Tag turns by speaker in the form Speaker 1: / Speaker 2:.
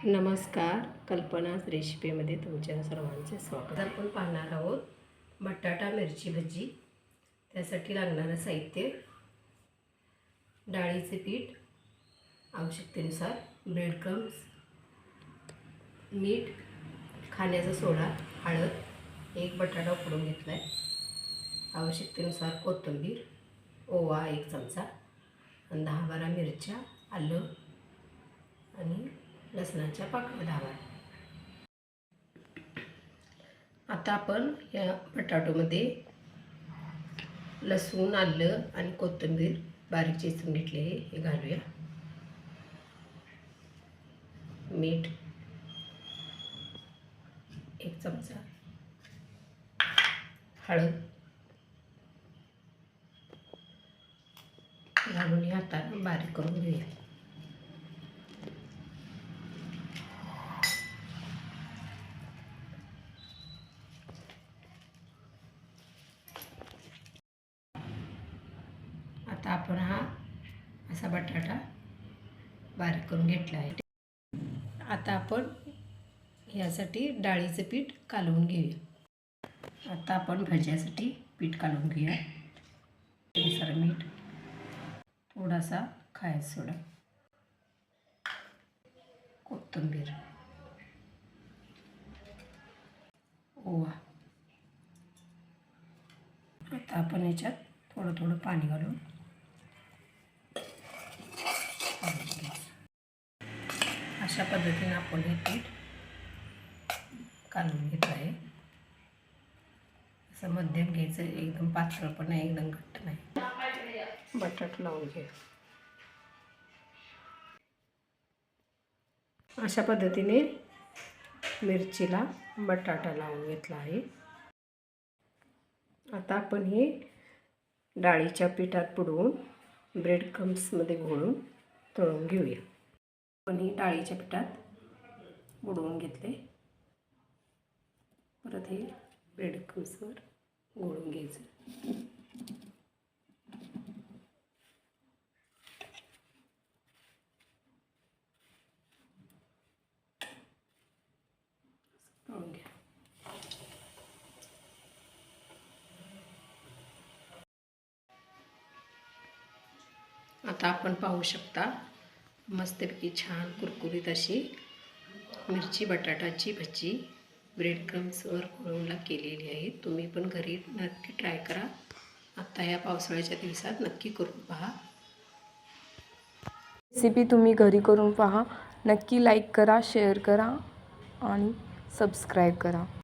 Speaker 1: नमस्कार, कल्पनाच रेसिपीमध्ये तुमच्या सर्वांचे स्वागत. आपण पाहणार आहोत बटाटा मिरची भजी. त्यासाठी लागणारं साहित्य: डाळीचे पीठ, आवश्यकतेनुसार ब्रेड क्रम्स, मीठ, खाण्याचा सोडा, हळद, एक बटाटा उकडून घेतला आहे, आवश्यकतेनुसार कोथिंबीर, ओवा 1 चमचा, आणि 10-12 मिरच्या, आलं आणि लसणाच्या पाकळ्या 10. आता आपण या बटाट्यामध्ये लसूण, आलं आणि कोथिंबीर बारीक चिरून घेतले हे घालूया. मीठ 1 चमचा, हळद घालून हाताने बारीक करून घेऊया. आता आपण हा असा बटाटा बारीक करून घेतला आहे. आता आपण यासाठी डाळीचे पीठ कालवून घेऊया. आता आपण भज्यासाठी पीठ कालवून घेऊया. त्यानुसार मीठ, थोडासा खायचा सोडा, कोथिंबीर, ओवा. आता आपण याच्यात थोडं थोडं पाणी घालून अशा पद्धतीने आपण हे पीठ कालवून घेतलं आहे. असं मध्यम घ्यायचं, एकदम पातळ पण नाही, एकदम घट्ट नाही. बटाटा लावून घ्या. अशा पद्धतीने मिरचीला बटाटा लावून घेतला आहे. आता आपण हे डाळीच्या पिठात बुडवून ब्रेड क्रम्समध्ये घोळून तळून घेऊया. आपण ही डाळीच्या पिठात बुडवून घेतले. परत हे ब्रेड क्रम्सवर घोळून घ्यायचं. तळून घ्या. आता आपण पाहू शकता, मस्तपैकी छान कुरकुरीत अशी मिरची बटाटाची भजी ब्रेड क्रम्सवर घोळून केलेली आहे. तुम्ही पण घरी नक्की ट्राय करा. आता या पावसाळ्याच्या दिवसात नक्की करून पहा.
Speaker 2: रेसिपी तुम्ही घरी करून पहा. नक्की लाईक करा, शेअर करा आणि सबस्क्राईब करा.